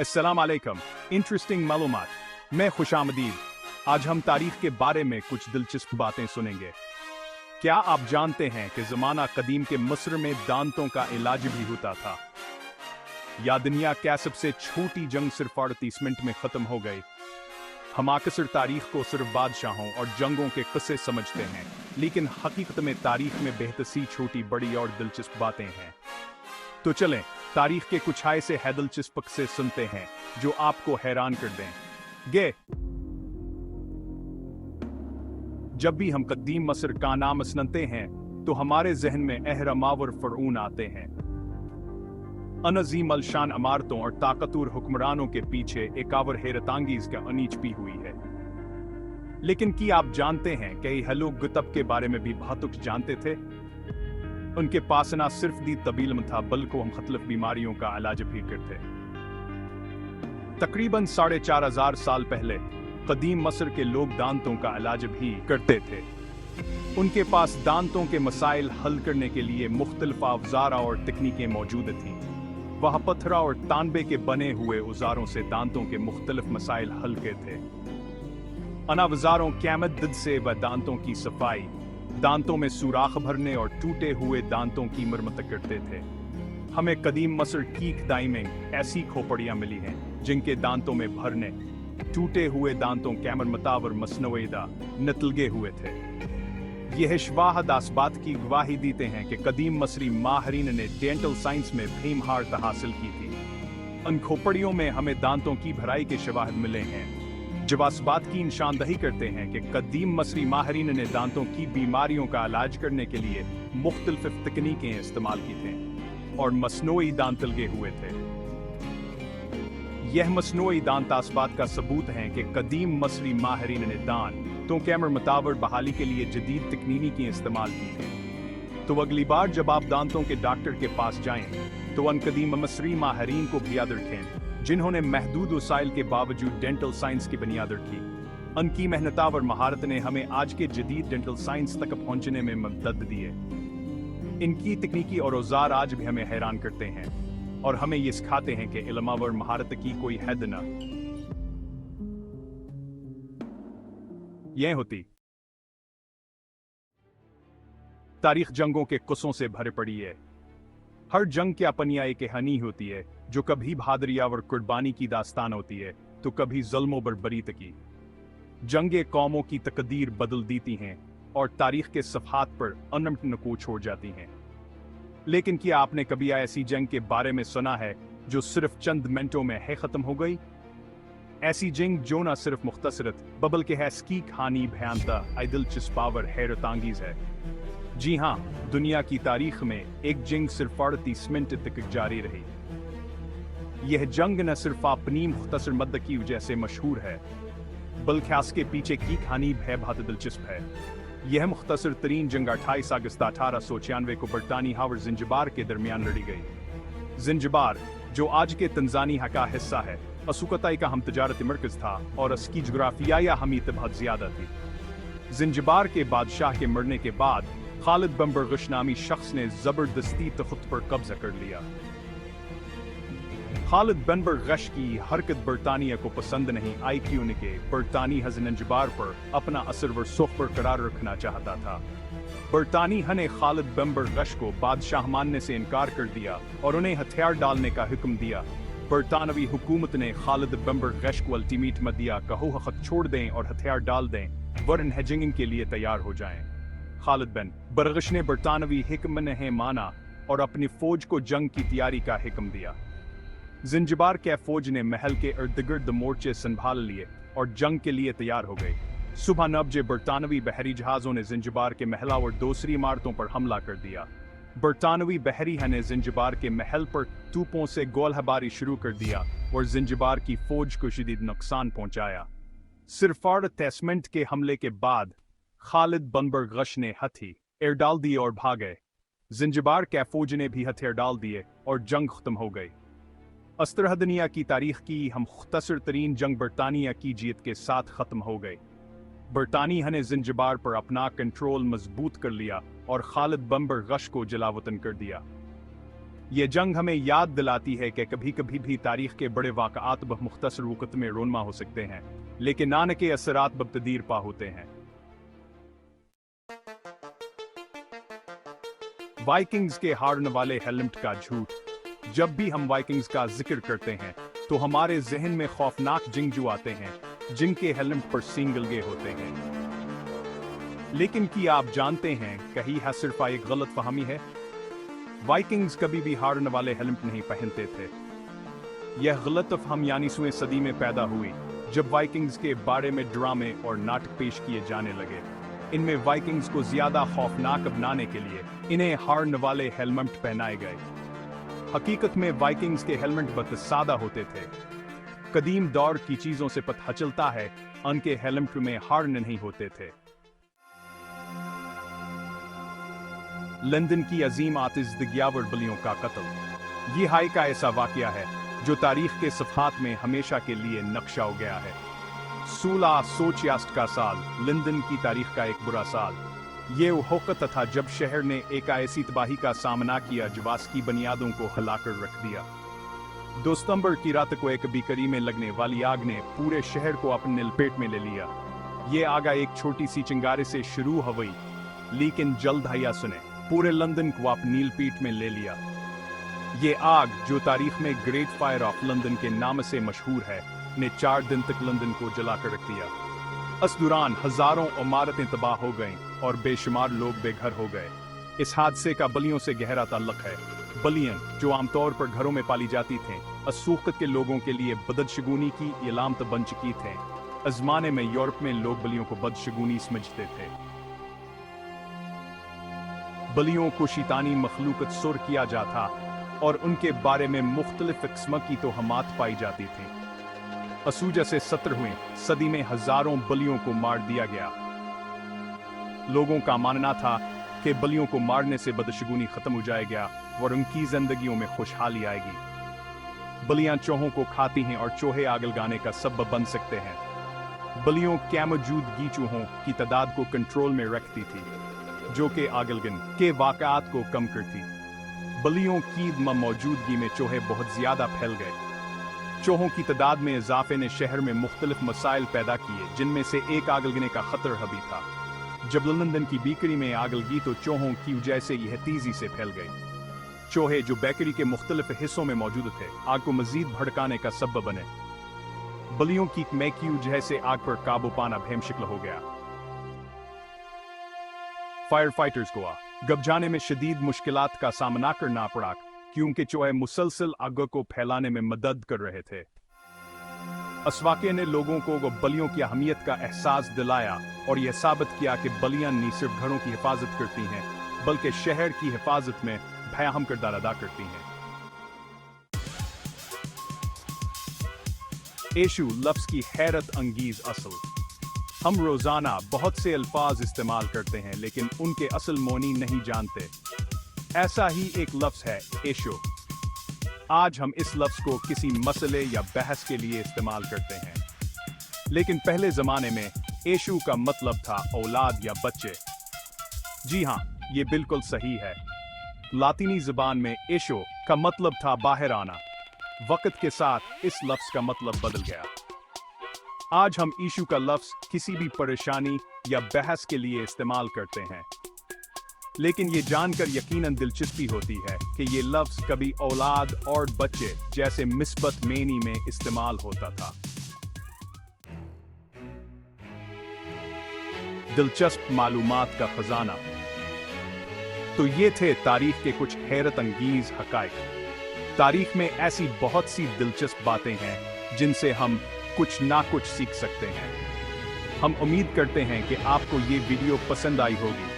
अस्सलाम वालेकुम। इंटरेस्टिंग मालूमात। मैं खुशामदीद। आज हम तारीख के बारे में कुछ दिलचस्प बातें सुनेंगे। क्या आप जानते हैं कि ज़माना कदीम के मिस्र में दांतों का इलाज भी होता था? या दुनिया क्या सबसे छोटी जंग सिर्फ 38 मिनट में खत्म हो गई? हम अक्सर तारीख को सिर्फ बादशाहों और जंगों के किस्से समझते हैं, लेकिन हकीकत में तारीख में बेहद छोटी बड़ी और दिलचस्प बातें हैं। तो चलें तारीख के कुछ ऐसे दिलचस्प किस्से सुनते हैं जो आपको हैरान कर दें। जब भी हम कदीम मिस्र का नाम सुनते हैं तो हमारे जहन में अहरमावर फरऊन आते हैं। अनजीम अलशान इमारतों और ताकतवर हुक्मरानों के पीछे एक आवर हैरतांगीज का अनीच भी हुई है। लेकिन क्या आप जानते हैं कि ये लोग गुतब के बारे में भी बहुत कुछ जानते थे? उनके पास न सिर्फ दी तबील में था बल्कि हम मुख्तलिफ बीमारियों का इलाज भी करते। तकरीबन 4500 साल पहले कदीम मिस्र के लोग दांतों का इलाज भी करते थे। उनके पास दांतों के मसाइल हल करने के लिए मुख्तलिफ औजार और तकनीकें मौजूद थीं। वह पत्थर और तांबे के बने हुए औजारों से दांतों के मुख्तलिफ मसाइल हल करते थे। अन औजारों की मदद से वह दांतों की सफाई, दांतों में सुराख भरने और टूटे हुए दांतों की मरम्मत करते थे। हमें कदीम मिस्र की खुदाई में ऐसी खोपड़ियां मिली हैं जिनके दांतों में भरने, टूटे हुए दांतों के मरम्मत और मसनूएदा नतलगे हुए थे। यह शवाहद इस बात की गवाही देते हैं कि कदीम मिस्री माहिरीन ने डेंटल साइंस में भी महारत हासिल की थी। उन खोपड़ियों में हमें दांतों की भराई के शवाहद मिले हैं जो इस बात की निशानदही करते हैं कि कदीम मिस्री माहिरीन ने दांतों की बीमारियों का इलाज करने के लिए मुख्तलिफ तकनीकें इस्तेमाल की थीं और मसनूई दांत लगे हुए थे। यह मसनूई दांत इस बात का सबूत है कि कदीम मिस्री माहिरीन ने दांतों के मरम्मत बहाली के लिए जदीद तकनीकें इस्तेमाल की थीं। तो अगली बार जब आप दांतों के डॉक्टर के पास जाएं तो उन कदीम मिस्री माहिरीन को भी याद रखें जिन्होंने महदूद वसाइल के बावजूद डेंटल साइंस की बुनियाद रखी। उनकी मेहनत और महारत ने हमें आज के जदीद डेंटल साइंस तक पहुंचने में मदद दी है। इनकी तकनीकी और औजार आज भी हमें हैरान करते हैं और हमें ये सिखाते हैं कि इल्म और महारत की कोई हद न यह होती। तारीख जंगों के कुस्सों से भरे पड़ी है। हर जंग की अपनी एक कहानी होती है, जो कभी बहादुरी और कुर्बानी की दास्तान होती है तो कभी जुल्म और बर्बरी की। जंगे कौमों की तकदीर बदल देती हैं और तारीख के सफ़हात पर अनमट नकूच छोड़ जाती हैं। लेकिन क्या आपने कभी ऐसी जंग के बारे में सुना है जो सिर्फ चंद मिनटों में है खत्म हो गई? ऐसी जंग जो न सिर्फ मुख्तसरत बल्कि है इसकी कहानी भयानक दिलचस्प और हैरतांगीज है। जी हाँ, दुनिया की तारीख में एक जंग सिर्फ 38 मिनट तक जारी रही। यह जंग न सिर्फ अपनी मुख्तसर मद्दत की वजह से मशहूर है बल्कि इसके पीछे की कहानी भी बहुत दिलचस्प है। यह मुख्तसर तरीन जंग 28 अगस्त 1896 को बरतानिया और ज़ंजिबार के दरमियान लड़ी गई। ज़ंजिबार, जो आज के तंजानिया का हिस्सा है, असुकताई का हम तजारती मरकज था और इसकी जोग्राफियाई अहमियत बहुत ज्यादा थी। ज़ंजिबार के बादशाह के मरने के बाद खालिद बिन बरगश नामी शख्स ने जबरदस्ती तख्त पर कब्जा कर लिया। खालिद बिन बरगश की हरकत बरतानिया को पसंद नहीं आई कि उनके बरतानिया ज़ंजिबार पर अपना असर व सुख बरकरार रखना चाहता था। बरतानिया ने खालिद बिन बरगश को बादशाह मानने से इनकार कर दिया और उन्हें हथियार डालने का हुक्म दिया। बरतानवी हुकूमत ने खालिद बिन बरगश को अल्टीमेटम दिया, कहो खत छोड़ दें और हथियार डाल दें वरन जंग के लिए तैयार हो जाएं। खालिद बिन बरगश ने बरतानवी हुक्म नहीं माना और अपनी फौज को जंग की तैयारी का हुक्म दिया। ज़ंजिबार के फौज ने महल के इर्द-गिर्द मोर्चे संभाल लिए और जंग के लिए तैयार हो गई। सुबह 9 बजे बरतानवी बहरी जहाज़ों ने ज़ंजिबार के महल और दूसरी इमारतों पर हमला कर दिया। बरतानवी बहरिया ने ज़ंजिबार के महल पर तोपों से गोलाबारी शुरू कर दिया और ज़ंजिबार की फौज को शदीद नुकसान पहुंचाया। सिर्फ 38 मिनट के हमले के बाद खालिद बिन बरगश ने हथियार डाल दिए और भागे। ज़ंजिबार के फौज ने भी हथियार डाल दिए और जंग खत्म हो गई। इस तरह दुनिया की तारीख की हम मुख्तसर तरीन जंग बरतानिया की जीत के साथ खत्म हो गई। बरतानिया ने ज़ंजिबार पर अपना कंट्रोल मजबूत कर लिया और खालिद बिन बरगश को जलावतन कर दिया। ये जंग हमें याद दिलाती है कि कभी कभी भी तारीख के बड़े वाक़आत मुख्तसर वक़्त में रोनमा हो सकते हैं, लेकिन आने के असरात बब्तदीर पा होते हैं। वाइकिंग्स के हारने वाले हेलमेट का झूठ। जब भी हम वाइकिंग्स का जिक्र करते हैं तो हमारे जहन में खौफनाक जंगजू आते हैं जिनके हेलमेट पर सींग लगे होते हैं। लेकिन क्या आप जानते हैं कहीं यह सिर्फ एक गलत फहमी है? वाइकिंग्स कभी भी हारने वाले हेलमेट नहीं पहनते थे। यह गलत फहमी 19वीं सदी में पैदा हुई जब वाइकिंग्स के बारे में ड्रामे और नाटक पेश किए जाने लगे। इनमें वाइकिंग्स को ज्यादा खौफनाक बनाने के लिए इन्हें हारने वाले हेलमेट पहनाए गए। हकीकत में वाइकिंग्स के हेलमेट बहुत सादा होते थे। कदीम दौर की चीजों से पता चलता है उनके हेलमेट में हार्न नहीं होते थे। लंदन की अजीम आतिश दिग्यावर बलियों का कत्ल। ये हाई का ऐसा वाकया है जो तारीख के सफ़हात में हमेशा के लिए नक्शा हो गया है। 1666 का साल लंदन की तारीख का एक बुरा साल। ये वक़्त था जब शहर ने एक ऐसी तबाही का सामना किया जो की बुनियादों को हिलाकर रख दिया। 2 सितंबर की रात को एक बेकरी में लगने वाली आग ने पूरे शहर को अपने लपेट में ले लिया। ये आग एक छोटी सी चिंगारे से शुरू हुई, लेकिन जल्द हया सुने पूरे लंदन को अपनी लपेट में ले लिया। ये आग, जो तारीख में ग्रेट फायर ऑफ लंदन के नाम से मशहूर है, ने 4 दिन तक लंदन को जलाकर रख दिया। इस दौरान हजारों इमारतें तबाह हो गईं और बेशुमार लोग बेघर हो गए। इस हादसे का बलियों से गहरा ताल्लुक है। बलियां, जो आमतौर पर घरों में पाली जाती थीं, इस वक़्त के लोगों के लिए बदशगुनी की इलामत बन चुकी थे। इस ज़माने में यूरोप में लोग बलियों को बदशगुनी समझते थे। बलियों को शैतानी मखलूकत सुर किया जाता और उनके बारे में मुख्तलिफ किस्म की तोहमात पाई जाती थी। असूजा से 17वीं सदी में हजारों बलियों को मार दिया गया। लोगों का मानना था कि बलियों को मारने से बदशगुनी खत्म हो जाएगा और उनकी जिंदगियों में खुशहाली आएगी। बलियां चूहों को खाती हैं और चूहे आग लगाने का सबब बन सकते हैं। बलियों क्या मौजूदगी चूहों की तादाद को कंट्रोल में रखती थी, जो कि आग लगने के वाक़यात को कम करती। बलियों की मौजूदगी में चूहे बहुत ज्यादा फैल गए। चूहों की तादाद में इजाफे ने शहर में मुख्तलिफ मसाइल पैदा किए, जिनमें से एक आग लगने का खतरा भी था। जब लंदन की बेकरी में आग लगी तो चूहों की वजह से यह तेजी से फैल गई। चूहे, जो बेकरी के मुख्तलिफ हिस्सों में मौजूद थे, आग को मजीद भड़काने का सबब बने। बलियों की की वजह से आग पर काबू पाना बेमुश्किल हो गया। फायर फाइटर्स को गबजाने में शदीद मुश्किलात का सामना करना पड़ा, क्योंकि चूहे मुसलसल आग को फैलाने में मदद कर रहे थे। इस वाक़ये ने लोगों को बलियों की अहमियत का एहसास दिलाया और यह साबित किया कि बलियां न सिर्फ घरों की हिफाजत करती हैं, बल्कि शहर की हिफाजत में भी अहम किरदार अदा करती हैं। एशु लफ्ज़ की हैरत अंगीज असल। हम रोज़ाना बहुत से अल्फाज इस्तेमाल करते हैं, लेकिन उनके असल मानी नहीं जानते। ऐसा ही एक लफ्ज़ है एशु। आज हम इस लफ्ज़ को किसी मसले या बहस के लिए इस्तेमाल करते हैं, लेकिन पहले ज़माने में एशु का मतलब था औलाद या बच्चे। जी हाँ, ये बिल्कुल सही है। लातीनी ज़बान में एशु का मतलब था बाहर आना। वक्त के साथ इस लफ्ज़ का मतलब बदल गया। आज हम ईशु का लफ्ज़ किसी भी परेशानी या बहस के लिए इस्तेमाल करते हैं, लेकिन ये जानकर यकीनन दिलचस्पी होती है कि ये लफ्ज़ कभी औलाद और बच्चे जैसे मिस्बत मेनी में इस्तेमाल होता था। दिलचस्प मालूमात का खजाना। तो ये थे तारीख के कुछ हैरत अंगीज हकाइक। तारीख में ऐसी बहुत सी दिलचस्प बातें हैं जिनसे हम कुछ ना कुछ सीख सकते हैं। हम उम्मीद करते हैं कि आपको ये वीडियो पसंद आई होगी।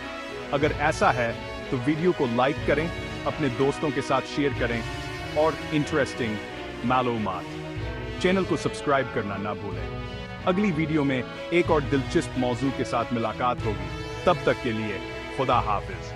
अगर ऐसा है तो वीडियो को लाइक करें, अपने दोस्तों के साथ शेयर करें और इंटरेस्टिंग मालूमात। चैनल को सब्सक्राइब करना ना भूलें। अगली वीडियो में एक और दिलचस्प मौजू के साथ मुलाकात होगी। तब तक के लिए खुदा हाफिज।